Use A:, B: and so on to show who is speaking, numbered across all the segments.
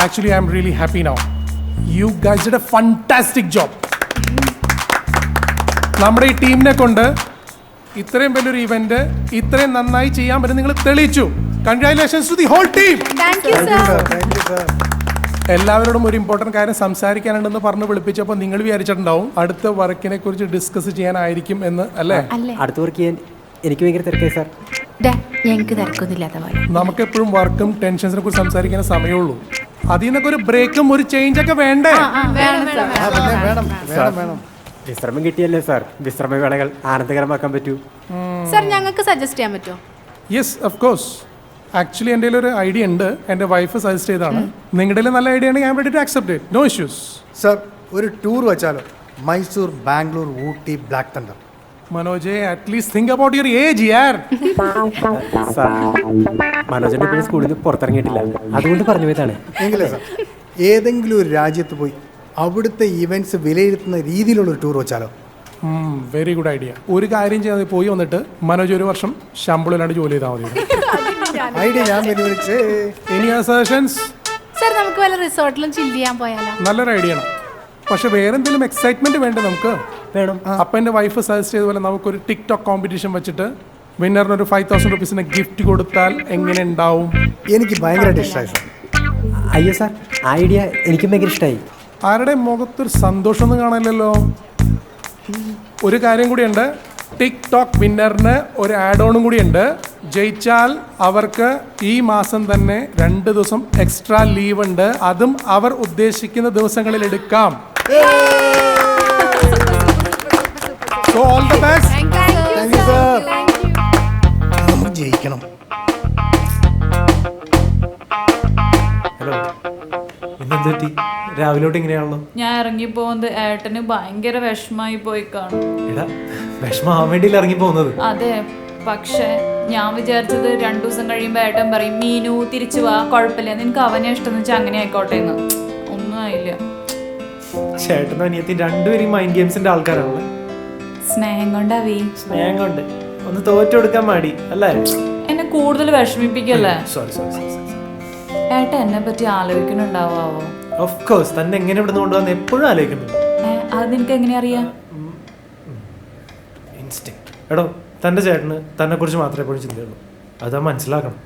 A: Actually, I'm really happy now. You guys did a fantastic job. നമ്മുടെ ഈ ടീമിനെ കൊണ്ട് ഇത്രയും വലിയൊരു ഇവന്റ് ഇത്രയും നന്നായി ചെയ്യാൻ പറ്റും നിങ്ങൾ തെളിയിച്ചു. Congratulations to the whole team. എല്ലാവരോടും ഒരു ഇമ്പോർട്ടൻറ്റ് കാര്യം സംസാരിക്കാനുണ്ടെന്ന് പറഞ്ഞ് വിളിപ്പിച്ചപ്പോൾ നിങ്ങൾ വിചാരിച്ചിട്ടുണ്ടാവും അടുത്ത വർക്കിനെ കുറിച്ച് ഡിസ്കസ് ചെയ്യാനായിരിക്കും എന്ന്, അല്ലേ?
B: അടുത്ത വർക്ക് ചെയ്യാൻ എനിക്ക് ഭയങ്കര തിരക്കായി സാർ.
C: ഞങ്ങൾക്ക് തിരക്കൊന്നുമില്ലാത്ത പോലെ.
A: നമുക്കെപ്പോഴും വർക്കും ടെൻഷൻസിനെ കുറിച്ച് സംസാരിക്കാൻ സമയമുള്ളൂ. അതിൽ നിന്നൊക്കെ ഒരു ബ്രേക്കും ഒരു ചേഞ്ച് ഒക്കെ വേണ്ടേ?
B: വിശ്രമം കിട്ടിയല്ലേ സാർ, വിശ്രമ വേളകൾ ആനന്ദകരമാക്കാൻ പറ്റൂ.
C: സാർ ഞങ്ങൾക്ക് സജസ്റ്റ് ചെയ്യാൻ പറ്റുമോ?
A: Yes, of course. ആക്ച്വലി എൻ്റെ ഒരു ഐഡിയ ഉണ്ട്, എൻ്റെ വൈഫ് സജസ്റ്റ് ചെയ്താണ്. നിങ്ങളുടെ നല്ല ഐഡിയ ആണെങ്കിൽ I am ready to accept it, no issues.
D: Sir, ഒരു ടൂർ വെച്ചാലോ? Mysore, Bangalore, Ooty, Black Thunder.
A: Manoj, at least think about your age യാർ.
B: മനോജന്റെ ഇപ്പോഴും സ്കൂളിൽ നിന്ന് പുറത്തിറങ്ങിയിട്ടില്ല, അതുകൊണ്ട് പറഞ്ഞു പോയതാണ്.
D: എങ്കിലേ സാർ, ഏതെങ്കിലും ഒരു രാജ്യത്ത് പോയി അവിടുത്തെ ഇവന്റ്സ് വിലയിരുത്തുന്ന രീതിയിലുള്ള ഒരു ടൂർ വെച്ചാലോ?
A: Very good idea. ഒരു കാര്യം ചെയ്യാതെ പോയി വന്നിട്ട് മനോജ് ഒരു വർഷം ശമ്പളം ഇല്ലാണ്ട് ജോലി ചെയ്താൽ മതി.
D: ഐഡിയ ഞാൻ വെല്ലുവിളിച്ച്.
A: Any suggestions?
C: സാർ നമുക്ക് വല്ല റിസോർട്ടിലും ചില്ല് ചെയ്യാൻ പോയാലോ?
A: നല്ലൊരു ഐഡിയ ആണ്, പക്ഷെ വേറെ എന്തെങ്കിലും എക്സൈറ്റ്മെന്റ് വേണ്ടേ നമുക്ക്?
B: വേണം.
A: അപ്പം എൻ്റെ വൈഫ് സജസ്റ്റ് ചെയ്ത പോലെ നമുക്കൊരു ടിക്ടോക്ക് കോമ്പറ്റീഷൻ വെച്ചിട്ട് വിന്നറിനൊരു 5,000 rupees ഗിഫ്റ്റ് കൊടുത്താൽ എങ്ങനെ ഉണ്ടാവും?
D: എനിക്ക് ഭയങ്കരമായിട്ട് ഇഷ്ടമായി സാർ.
B: അയ്യോ സാർ, ആ ഐഡിയ എനിക്കും ഭയങ്കര ഇഷ്ടമായി.
A: ആരുടെ മുഖത്തൊരു സന്തോഷമൊന്നും കാണാനില്ലല്ലോ. ഒരു കാര്യം കൂടിയുണ്ട്, ടിക്ടോക്ക് വിന്നറിന് ഒരു ആഡ് ഓണും കൂടിയുണ്ട്. ജയിച്ചാൽ അവർക്ക് ഈ മാസം തന്നെ 2 ദിവസം എക്സ്ട്രാ ലീവ് ഉണ്ട്, അതും അവർ ഉദ്ദേശിക്കുന്ന ദിവസങ്ങളിൽ എടുക്കാം. So all the best.
D: Thank you, sir. നമ്മൾ ജയിക്കണം.
E: ഹലോ, ഇന്നെന്ത് പറ്റി? രാവിലോട്ട് ഇങ്ങനെയാണല്ലോ.
F: ഞാൻ ഇറങ്ങി പോകുന്നത് ഏട്ടന് ഭയങ്കര വിഷമായി പോയി കാണും.
E: എടാ, വിഷമാവാൻ വേണ്ടിയില്ല ഇറങ്ങി പോകുന്നത്.
F: അതെ, പക്ഷെ ഞാൻ വിചാരിച്ചത് 2 ദിവസം കഴിയുമ്പോൾ ഏട്ടൻ പറയും മീനു തിരിച്ചു വാ, കുഴപ്പമില്ല, നിനക്ക് അവനെ ഇഷ്ടം വെച്ചാൽ അങ്ങനെ ആയിക്കോട്ടെ എന്ന്. ഒന്നും ആയില്ല.
E: ചേട്ടനും അനിയത്തി രണ്ടുപേരും മൈൻഡ് ഗെയിംസിന്റെ ആൾക്കാരാണല്ലേ.
F: സ്നേഹം കൊണ്ടാവേ.
E: സ്നേഹം കൊണ്ട് ഒന്ന് തോറ്റു കൊടുക്കാൻ മടി അല്ലേ?
F: എന്നെ കൂടുതൽ വിഷമിപ്പിക്കല്ലേ.
E: സോറി.
F: ഏട്ടൻ എന്നെ പറ്റി ആലോചിക്കുന്നുണ്ടാവോ?
E: ഓഫ് കോഴ്സ്, തന്നെ എങ്ങനെ ഇവിടുന്ന് കൊണ്ടുവന്ന് എപ്പോഴും ആലോചിക്കുന്നുണ്ട്.
F: അത് നിനക്ക് എങ്ങനെ അറിയാം?
E: ഇൻസ്റ്റിങ്. എടോ, തൻ്റെ ചേട്ടന് തന്നെ കുറിച്ച് മാത്രമേ എപ്പോഴും ചിന്തയുള്ളൂ, അതാ മനസ്സിലാക്കണം.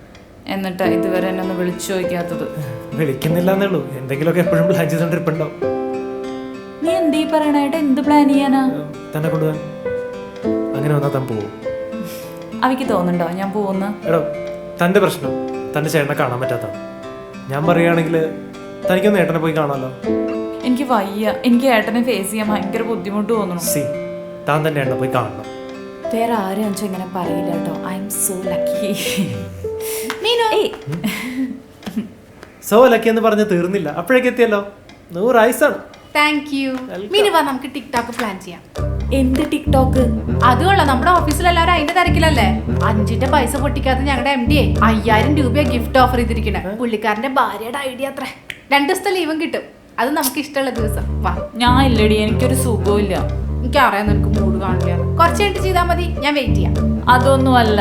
F: എന്നിട്ടാ ഇതുവരെ എന്നെ ഒന്ന് വിളിച്ചു ചോദിക്കാത്തത്?
E: വിളിക്കുന്നില്ല എന്നേ ഉള്ളൂ, എന്തെങ്കിലുമൊക്കെ എപ്പോഴും പ്ലാൻ ചെയ്തോണ്ടിരിപ്പുണ്ടാവും.
F: നീ എന്തീ പറയണ? ഏട്ടൻ എന്ത് പ്ലാൻ ചെയ്യാനാ?
E: തന്നെ കൊണ്ടുപോകാൻ. അങ്ങനെ വന്നാൽ താൻ പോവും.
F: അവയ്ക്ക് തോന്നുന്നുണ്ടോ ഞാൻ പോകുന്ന?
E: എടോ, തൻ്റെ പ്രശ്നം തൻ്റെ ചേട്ടനെ കാണാൻ പറ്റാത്തതാണ്. ഞാൻ പറയുകയാണെങ്കിൽ തനിക്കൊന്ന് ഏട്ടനെ പോയി കാണാമല്ലോ.
F: എനിക്ക് വയ്യ, എനിക്ക് ഏട്ടനെ ഫേസ് ചെയ്യാൻ ഭയങ്കര ബുദ്ധിമുട്ട് തോന്നുന്നു.
E: താൻ തന്നെ ഏട്ടനെ പോയി കാണണം.
F: വേറെ ആരും വെച്ചാൽ ഇങ്ങനെ പറയില്ല കേട്ടോ. I M so lucky.
E: So lucky എന്ന് പറഞ്ഞ് തീർന്നില്ല, അപ്പോഴേക്ക് എത്തിയല്ലോ. 100 ഐസാണ്.
C: Thank you. മീനു വാ, നമുക്ക് ടിക്ടോക്ക് പ്ലാൻ ചെയ്യാം.
F: എന്ത് ടിക്ടോക്ക്?
C: അതുകൊള്ള നമ്മുടെ ഓഫീസിലെല്ലാവരും അതിന്റെ തിരക്കിലല്ലേ. 5ന്റെ പൈസ പൊട്ടിക്കാത്ത ഞങ്ങളുടെ MD 5,000 രൂപ ഗിഫ്റ്റ് ഓഫർ ചെയ്തിരിക്കണേ. പുള്ളിക്കാരന്റെ ഭാര്യയുടെ ഐഡിയ അത്ര. 2 ദിവസത്തെ ലീവും കിട്ടും, അത് നമുക്ക് ഇഷ്ടമുള്ള ദിവസം. വാ.
F: ഞാൻ ഇല്ലടി, എനിക്കൊരു സുഖമില്ല.
C: എനിക്കറിയാം നിനക്ക് മൂഡ് കാണില്ല. കുറച്ച് കഴിഞ്ഞിട്ട് ചെയ്താൽ മതി, ഞാൻ വെയിറ്റ് ചെയ്യാം.
F: അതൊന്നുമല്ല,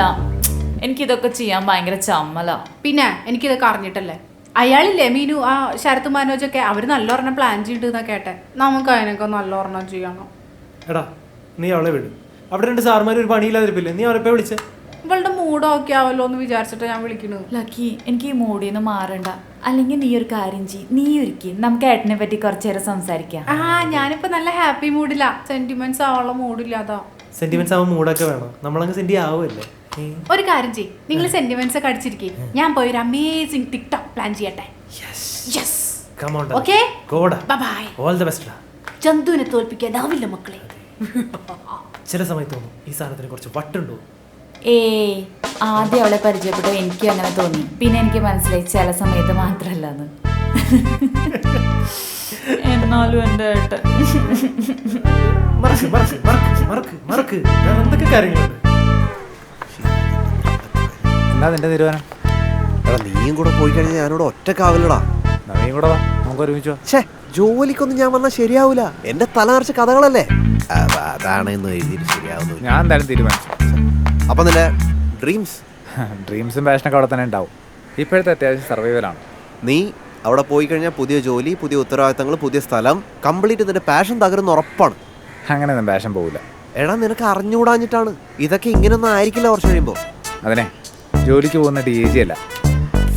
F: എനിക്കിതൊക്കെ ചെയ്യാൻ ഭയങ്കര ചമ്മല.
C: പിന്നെ എനിക്കിതൊക്കെ അറിഞ്ഞിട്ടല്ലേ. അയാളില്ലേ മീനു, ആ ശരത് മനോജൊക്കെ, അവര് നല്ലൊരെണ്ണം പ്ലാൻ ചെയ്തിട്ടുന്ന കേട്ടെ. നമുക്ക് അതിനൊക്കെ നല്ലൊരെണ്ണം ചെയ്യണം.
E: എടാ, നീ അവളെ വിടും. അവിടെ 2 സാറുമാർ ഒരു പണിയില്ലാതിരിപ്പില്ലേ, നീ അവരെപ്പോ വിളിച്ചേ?
C: ഇവളുടെ മൂഡ് ഓക്കെ ആവല്ലോ എന്ന് വിചാരിച്ചിട്ട് ഞാൻ വിളിക്കണു.
F: ലക്കി, എനിക്ക് ഈ മൂഡിൽ നിന്ന് മാറണ്ട. അല്ലെങ്കിൽ നീ ഒരു കാര്യം ചെയ്യ്, നീ ഒരുക്കി നമുക്ക് ഏട്ടനെ പറ്റി കുറച്ചു നേരം സംസാരിക്കാം.
C: ഞാനിപ്പോ നല്ല ഹാപ്പി മൂഡില്ല, സെന്റിമെന്റ്സ് ആവാനുള്ള മൂഡില്ല. അതാ.
E: സെന്റിമെന്റ്സ് ആവുമ്പോൾ മൂടൊക്കെ വേണം, നമ്മളങ്ങ് സെന്റി ആവുമല്ലേ.
C: ഒരു കാര്യം ചെയ്യ്, നിങ്ങൾ സെന്റിമെന്റ്സ് ഒക്കെ അടിച്ചിരിക്കേ, ഞാൻ പോയി ഒരു അമേസിംഗ് ടിക്ടോക്ക് പ്ലാൻ ചെയ്യട്ടെ. Okay, bye.
E: All the best.
C: ചന്തുവിനെ തോൽപ്പിക്കാനാവില്ല മക്കളെ.
E: ചില സമയത്ത് തോന്നും ഈ സാധനത്തിന് കുറച്ച് വട്ടുണ്ടോ.
F: ആദ്യം അവളെ പരിചയപ്പെട്ടു എനിക്ക് അങ്ങനെ തോന്നി, പിന്നെ എനിക്ക് മനസ്സിലായി ചില സമയത്ത് മാത്രല്ലാന്ന്. എന്നാലും എൻ്റെ ഏട്ടൻ
E: എന്തൊക്കെ കാര്യങ്ങളുണ്ട്.
G: എന്താ നിന്റെ തീരുമാനം?
H: എടാ, നീയും കൂടെ പോയി കഴിഞ്ഞാൽ ഞാനിവിടെ ഒറ്റക്കാവില്ലടാ.
G: നീയും കൂടെ വാ, നമുക്ക് ഒരുമിച്ച് വാ.
H: ഛേ, ജോലിക്കൊന്നും ഞാൻ വന്നാൽ ശരിയാവൂല. എന്റെ തല നിറച്ച കഥകളല്ലേ. അതാണ് ഇന്ന് എഴുതിയിട്ട് ശരിയാവുന്നത്.
G: ഞാൻ എന്തായാലും തീരുമാനിച്ചു.
H: അപ്പൊ നിന്റെ ഡ്രീംസും
G: പാഷനൊക്കെ അവിടെ തന്നെ ഉണ്ടാവും. ഇപ്പോഴത്തെ അത്യാവശ്യം സർവൈവലാണ്.
H: നീ അവിടെ പോയി കഴിഞ്ഞാൽ പുതിയ ജോലി, പുതിയ ഉത്തരവാദിത്തങ്ങൾ, പുതിയ സ്ഥലം, കംപ്ലീറ്റ് നിന്റെ പാഷൻ തകരുന്ന ഉറപ്പാണ്.
G: അങ്ങനെയൊന്നും പാഷൻ പോകില്ല.
H: എടാ നിനക്ക് അറിഞ്ഞുകൂടാഞ്ഞിട്ടാണ്. ഇതൊക്കെ ഇങ്ങനെയൊന്നും ആയിരിക്കില്ല കുറച്ച് കഴിയുമ്പോൾ.
G: അതിനെ ജോലിക്ക് പോകുന്ന DG അല്ല,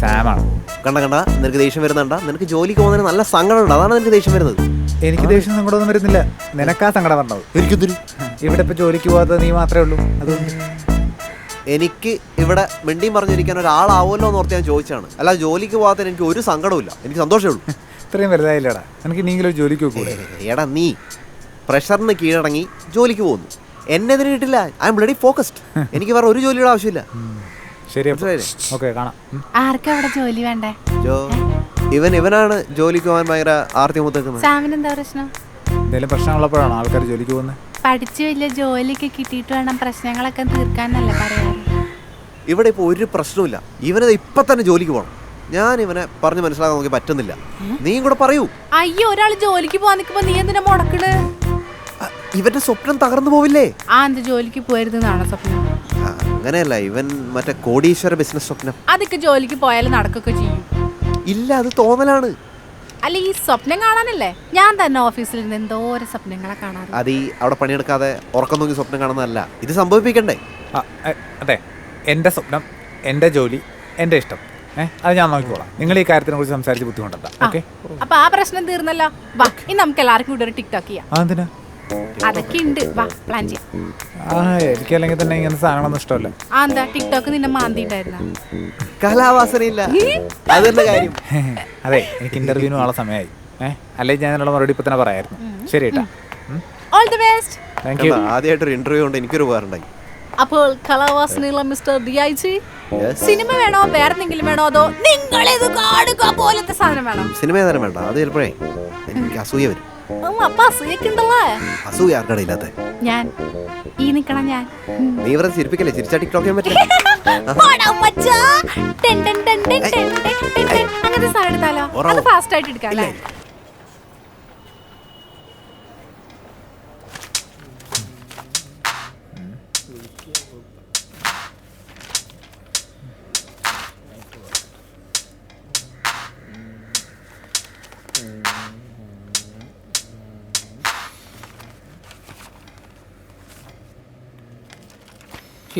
G: സാമാണ്.
H: കണ്ട നിനക്ക് ദേഷ്യം വരുന്നുണ്ടാ? നിനക്ക് ജോലിക്ക് പോകുന്നതിന് നല്ല സങ്കടമുണ്ട്, അതാണ് നിനക്ക് ദേഷ്യം വരുന്നത്.
G: എനിക്ക് ദേഷ്യം സങ്കടമൊന്നും വരുന്നില്ല, നിനക്കാ സങ്കടം പറഞ്ഞത്.
H: എനിക്കെന്തിന്?
G: ഇവിടെ ഇപ്പോൾ ജോലിക്ക് പോകാത്തത് നീ മാത്രമേ ഉള്ളൂ, അതുകൊണ്ട്.
H: എനിക്ക് ഇവിടെ മിണ്ടിയും പറഞ്ഞിരിക്കാൻ ഒരാളാവുമല്ലോ എന്ന് ഓർത്ത് ഞാൻ ചോദിച്ചാണ്. അല്ല, ജോലിക്ക് പോകാത്തതിന് എനിക്ക് ഒരു സങ്കടമില്ല, എനിക്ക് സന്തോഷമേ ഉള്ളൂ.
G: ഇത്രയും വലുതായില്ലടാ, എനിക്ക് നീങ്കിലും ജോലിക്ക് പോകൂടെ?
H: എടാ നീ പ്രഷറിന് കീഴടങ്ങി ജോലിക്ക് പോകുന്നു, എന്നെ ഇതിന് കിട്ടില്ല. I M bloody focused. എനിക്ക് വേറെ ഒരു ജോലിയുടെ ആവശ്യമില്ല.
G: ശരി, ഓക്കെ, കാണാം.
C: ആർക്കും അവിടെ ജോലി വേണ്ടേ?
H: ഇവനാണ് ജോലിക്ക് പോകാൻ ഭയങ്കര ആർത്തി മുത്തേക്കുന്നത്.
C: സാമിന് എന്താ പ്രശ്നം?
G: എന്തെങ്കിലും പ്രശ്നമുള്ളപ്പോഴാണ് ആൾക്കാർ ജോലിക്ക് പോകുന്നത്.
C: പഠിച്ച് വലിയ ജോലിയൊക്കെ കിട്ടിയിട്ട് വേണം പ്രശ്നങ്ങളൊക്കെ തീർക്കാനല്ലേ പറയാറ്.
H: ഇവിടെ ഇപ്പോൾ ഒരു പ്രശ്നമില്ല. ഇവനത് ഇപ്പം തന്നെ ജോലിക്ക് പോകണം. ഞാൻ ഇവനെ പറഞ്ഞ് മനസ്സിലാക്കാൻ നോക്കി പറ്റുന്നില്ല. നീയും കൂടെ പറയൂ.
C: അയ്യോ, ഒരാൾ ജോലിക്ക് പോവാൻ നിൽക്കുമ്പോ നീ എന്തിനാ മുടക്കണ്?
H: ഇവന്റെ സ്വപ്നം തകർന്നു പോവില്ലേ?
C: എന്ത് ജോലിക്ക് പോയിരുന്നാണോ സ്വപ്നം?
H: അങ്ങനെയല്ല, ഇവൻ മറ്റേ കോടീശ്വര ബിസിനസ് സ്വപ്നം.
C: അതൊക്കെ ജോലിക്ക് പോയാലും നടക്കൊക്കെ ചെയ്യും.
H: ഇല്ല, അത് തോന്നലാണ്.
C: അല്ല, ഈ സ്വപ്നം കാണാനല്ലേ ഞാൻ തന്നെ ഓഫീസിൽ നിന്ന് എന്തോരം സ്വപ്നങ്ങളെ കാണാറ്.
H: അത് ഈ അവിടെ പണിയെടുക്കാതെ ഉറക്കം നോക്കി സ്വപ്നം കാണുന്നതല്ല, ഇത് സംഭവിപ്പിക്കണ്ടേ?
G: അതെ, എൻ്റെ സ്വപ്നം, എൻ്റെ ജോലി, എൻ്റെ ഇഷ്ടം, അത് ഞാൻ നോക്കിക്കോളാം. നിങ്ങൾ ഈ കാര്യത്തിനെ കുറിച്ച് സംസാരിച്ച് ബുദ്ധിമുട്ടണ്ട. ഓക്കെ,
C: അപ്പൊ ആ പ്രശ്നം തീർന്നല്ലോ. വാ, ഇനി നമുക്ക് എല്ലാവർക്കും കൂടെ ഒരു ടിക്ടോക്ക് ചെയ്യാം.
G: അതെന്തിനാ?
C: അതൊക്കെ ഉണ്ട്, വാ പ്ലാൻ ചെയ്യാം.
G: എനിക്ക് അല്ലെങ്കിൽ തന്നെ ഇങ്ങനത്തെ സാധനങ്ങളൊന്നും ഇഷ്ടമല്ല.
C: എന്താ ടിക്ടോക്ക് നിന്നെ മാന്തിണ്ടായിരുന്ന?
H: കലാവാസനയില്ല, അതല്ല കാര്യം.
G: അതെ, എനിക്ക് ഇന്റർവ്യൂവിന് ആളെ സമയമായി. അല്ലെങ്കിൽ ഞാൻ അതിനുള്ള മറുപടി ഇപ്പൊ തന്നെ പറയായിരുന്നു. ശരി കേട്ടാ,
C: all the best.
G: Thank you.
H: ആദ്യമായിട്ടൊരു ഇന്റർവ്യൂ കൊണ്ട് എനിക്കൊരു ഉപകാരമുണ്ടായി.
C: അപ്പോൾ കലാവാസനയുള്ള മിസ്റ്റർ DIG, സിനിമ വേണോ വേറെ എന്തെങ്കിലും വേണോ, അതോ നിങ്ങളിത് കാണുക പോലത്തെ സാധനം വേണം?
H: സിനിമ ഏതാനും വേണ്ട, അത് ചിലപ്പോഴേ എനിക്ക് അസൂയ വരും.
C: അപ്പൊ അസൂയൊക്കെയുണ്ടല്ലേ?
H: അസൂയ ആർക്കാണ് ഇല്ലാത്ത?
C: ഞാൻ ഈ നിക്കണം ഞാൻ.
H: നീ ഇവരെ ചിരിപ്പിക്കല്ലേ, ചിരിച്ചാ ടിക്ടോക്ക് ചെയ്യാൻ പറ്റില്ല.
C: അങ്ങനത്തെ സാധനം എടുത്താലോ? അത് ഫാസ്റ്റ് ആയിട്ട് എടുക്കാം അല്ലേ?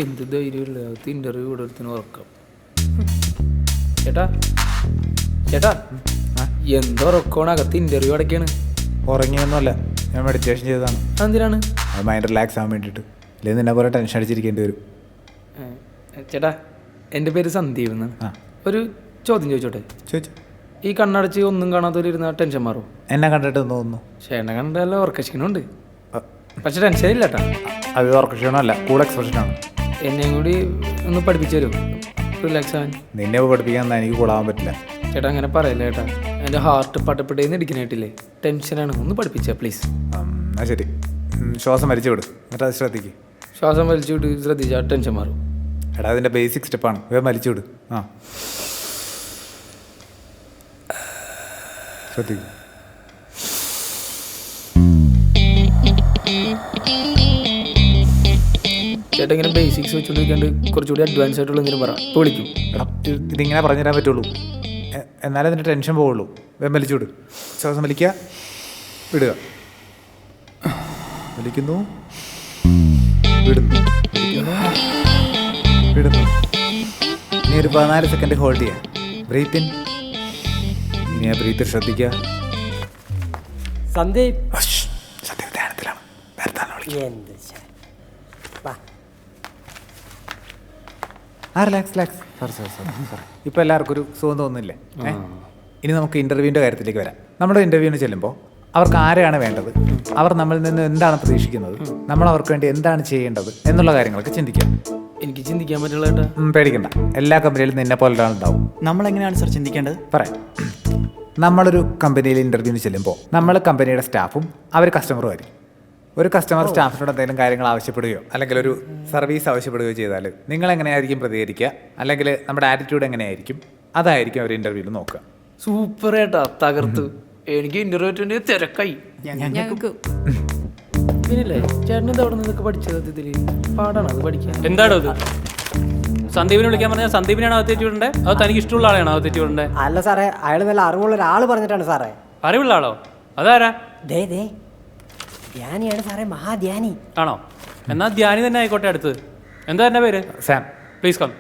I: എന്ത് ധൈര്യമില്ല ഇന്റർവ്യൂ ഇവിടെ ഒരുത്തിന് ഉറക്കം. ചേട്ടാ ചേട്ടാ, എന്തുറക്കമാണ് അകത്ത് ഇന്റർവ്യൂ അടയ്ക്കാണ്?
G: ഉറങ്ങിയൊന്നുമല്ല, ഞാൻ മെഡിറ്റേഷൻ ചെയ്തതാണ്.
I: എന്തിനാണ്?
G: അത് മൈൻഡ് റിലാക്സ് ആവാൻ വേണ്ടിയിട്ട്. അല്ലെങ്കിൽ നിന്നെ പോലെ ടെൻഷൻ അടിച്ചിരിക്കേണ്ടി വരും.
I: ചേട്ടാ, എൻ്റെ പേര് സന്ദീപ് എന്നാണ്. ഒരു ചോദ്യം ചോദിച്ചോട്ടെ?
G: ചോദിച്ചു.
I: ഈ കണ്ണടച്ച് ഒന്നും കാണാത്തവര് ഇരുന്ന ടെൻഷൻ മാറും?
G: എന്നെ കണ്ടിട്ട് തോന്നുന്നു.
I: ചേട്ടനെ കണ്ടല്ല ഉറക്കക്ഷീണമുണ്ട്, പക്ഷെ ടെൻഷൻ ഇല്ല കേട്ടാ.
G: അത് ഉറക്കക്ഷീണമല്ല, കൂൾ എക്സ്പ്രഷനാണ്.
I: എന്നെയും കൂടി ഒന്ന് പഠിപ്പിച്ചു തരും റിലാക്സ് ആവാൻ?
G: നിന്നെ പഠിപ്പിക്കാൻ എനിക്ക് കൂടാൻ പറ്റില്ല.
I: ചേട്ടാ അങ്ങനെ പറയല്ലേ ചേട്ടാ, എൻ്റെ ഹാർട്ട് പട്ടപ്പെട്ടേന്ന് ഇടിക്കാനായിട്ടില്ലേ, ടെൻഷനാണ്, ഒന്ന് പഠിപ്പിച്ചാ പ്ലീസ്.
G: എന്നാ ശരി, ശ്വാസം വലിച്ചു വിട്, എന്നിട്ട് അത് ശ്രദ്ധിക്കും.
I: ശ്വാസം വലിച്ചു വിട്ട് ശ്രദ്ധിച്ചാൽ ടെൻഷൻ മാറും.
G: എടാ, അതിൻ്റെ ബേസിക് സ്റ്റെപ്പാണ്, വേഗം വലിച്ചു വിട്. ശ്രദ്ധിക്കും.
I: ചേട്ടാ ഇങ്ങനെ ബേസിക്സ് വെച്ചുകൊണ്ടിരിക്കാണ്ട് കുറച്ചുകൂടി അഡ്വാൻസ് ആയിട്ടുള്ള എന്തെങ്കിലും പറ, ഇപ്പോൾ വിളിക്കും.
G: എടാ, ഇതിങ്ങനെ പറഞ്ഞു തരാൻ പറ്റുള്ളൂ, എന്നാലേ അതിൻ്റെ ടെൻഷൻ പോവുള്ളൂ. വേഗം വലിച്ചു വിട്. ശ്വാസം വലിക്കുക, വിടുക, വലിക്കുന്നു, വിടുന്നു, വലിക്കുന്നു, വിടുന്നു. ഇനി ഒരു 14 സെക്കൻഡ് ഹോൾഡ് ചെയ്യാം. Breathe in. ഇനി ആ ബ്രീത്ത് ശ്രദ്ധിക്കുക.
B: സന്ദീപ്
G: സന്ദീപ് ധ്യാനത്തിലാണ്, നേരത്താണ് വിളിക്കുക. റിലാക്സ്. ഇപ്പോൾ എല്ലാവർക്കും ഒരു സുഖം തോന്നുന്നില്ലേ? ഇനി നമുക്ക് ഇൻ്റർവ്യൂവിൻ്റെ കാര്യത്തിലേക്ക് വരാം. നമ്മുടെ ഇൻ്റർവ്യൂവിന് ചെല്ലുമ്പോൾ അവർക്ക് ആരെയാണ് വേണ്ടത്, അവർ നമ്മളിൽ നിന്ന് എന്താണ് പ്രതീക്ഷിക്കുന്നത്, നമ്മൾ അവർക്ക് വേണ്ടി എന്താണ് ചെയ്യേണ്ടത് എന്നുള്ള കാര്യങ്ങളൊക്കെ ചിന്തിക്കാം.
I: എനിക്ക് ചിന്തിക്കാൻ പറ്റുള്ള ചേട്ടാ.
G: പേടിക്കണ്ട, എല്ലാ കമ്പനിയിലും നിന്നെ പോലെ ഒരാളുണ്ടാവും.
B: നമ്മളെങ്ങനെയാണ് സാർ ചിന്തിക്കേണ്ടത്?
G: പറയാം. നമ്മളൊരു കമ്പനിയിൽ ഇൻ്റർവ്യൂവിന് ചെല്ലുമ്പോൾ നമ്മൾ കമ്പനിയുടെ സ്റ്റാഫും അവർ കസ്റ്റമറും ആയിരിക്കും. ഒരു കസ്റ്റമർ സ്റ്റാഫിനോട് എന്തെങ്കിലും കാര്യങ്ങൾ ആവശ്യപ്പെടുകയോ അല്ലെങ്കിൽ ഒരു സർവീസ് ആവശ്യപ്പെടുകയോ ചെയ്താൽ നിങ്ങൾ എങ്ങനെയായിരിക്കും പ്രതികരിക്കുക, അല്ലെങ്കിൽ നമ്മുടെ ആറ്റിറ്റ്യൂഡ് എങ്ങനെയായിരിക്കും, അതായിരിക്കും അവർ ഇൻ്റർവ്യൂവിൽ നോക്കുക.
I: സൂപ്പർ ഏട്ടാ, തകർത്തു. എനിക്ക് ഇന്റർവ്യൂ തിരക്കായി. പിന്നില്ലേ ചേട്ടൻ ഇത് അവിടെ നിന്നൊക്കെ പഠിച്ചത്? ഇതില് പാടാണ് അത് പഠിക്കാൻ. എന്താണോ ഇത്?
J: സന്ദീപിനെ വിളിക്കാൻ പറഞ്ഞാൽ സന്ദീപിനാണ് അകത്തേറ്റ് വിടണ്ടേ അതോ തനിക്ക് ഇഷ്ടമുള്ള ആളെയാണോ അകത്തേറ്റ് വിടണ്ടേ?
B: അല്ല സാറേ, അയാൾ നല്ല അറിവുള്ള ഒരാൾ പറഞ്ഞിട്ടാണ് സാറേ.
J: അറിവുള്ള ആളോ? അതാരാ?
B: ദേ ധ്യാനിയാണ് സാറേ, മഹാധ്യാനി.
J: ആണോ? എന്നാ ധ്യാനി തന്നെ ആയിക്കോട്ടെ അടുത്ത്. എന്താ എൻ്റെ പേര്?
G: സാം.
J: Please come.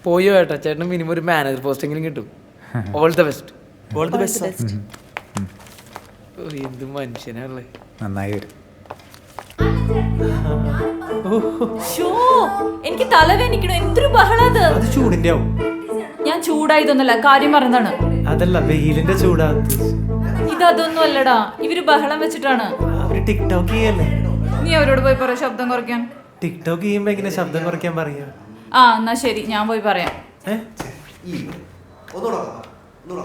I: പോയോ ഏട്ടാ, ചേട്ടന് മിനിമം ഒരു മാനേജർ പോസ്റ്റെങ്കിലും കിട്ടും. All the best.
E: All the best.
I: എന്ത് മനുഷ്യനാണല്ലേ.
G: നന്നായി വരും.
F: ഷോ, എനിക്ക് തലവേനിക്കണോ, എന്തൊരു ബഹളത്.
E: അത് ചൂടിന്റെ ആവും.
F: ഞാൻ ചൂടായതൊന്നുമല്ല, കാര്യം പറഞ്ഞതാണ്.
E: അതല്ല, വെയിലിന്റെ ചൂടാ.
F: ഇതൊന്നും അല്ലടാ, ഇവര് ബഹളം വെച്ചിട്ടാണ്.
E: അവര് ടിക്ടോക്ക് ചെയ്യല്ലേ?
F: നീ അവരോട് പോയി പറ ശബ്ദം കുറയ്ക്കാൻ.
E: ടിക്ടോക്ക് ചെയ്യുമ്പോ എങ്ങനെ ശബ്ദം കുറയ്ക്കാൻ പറയാ?
F: ആ എന്നാ ശരി, ഞാൻ പോയി പറയാം.
H: ഒന്നുകൂടെ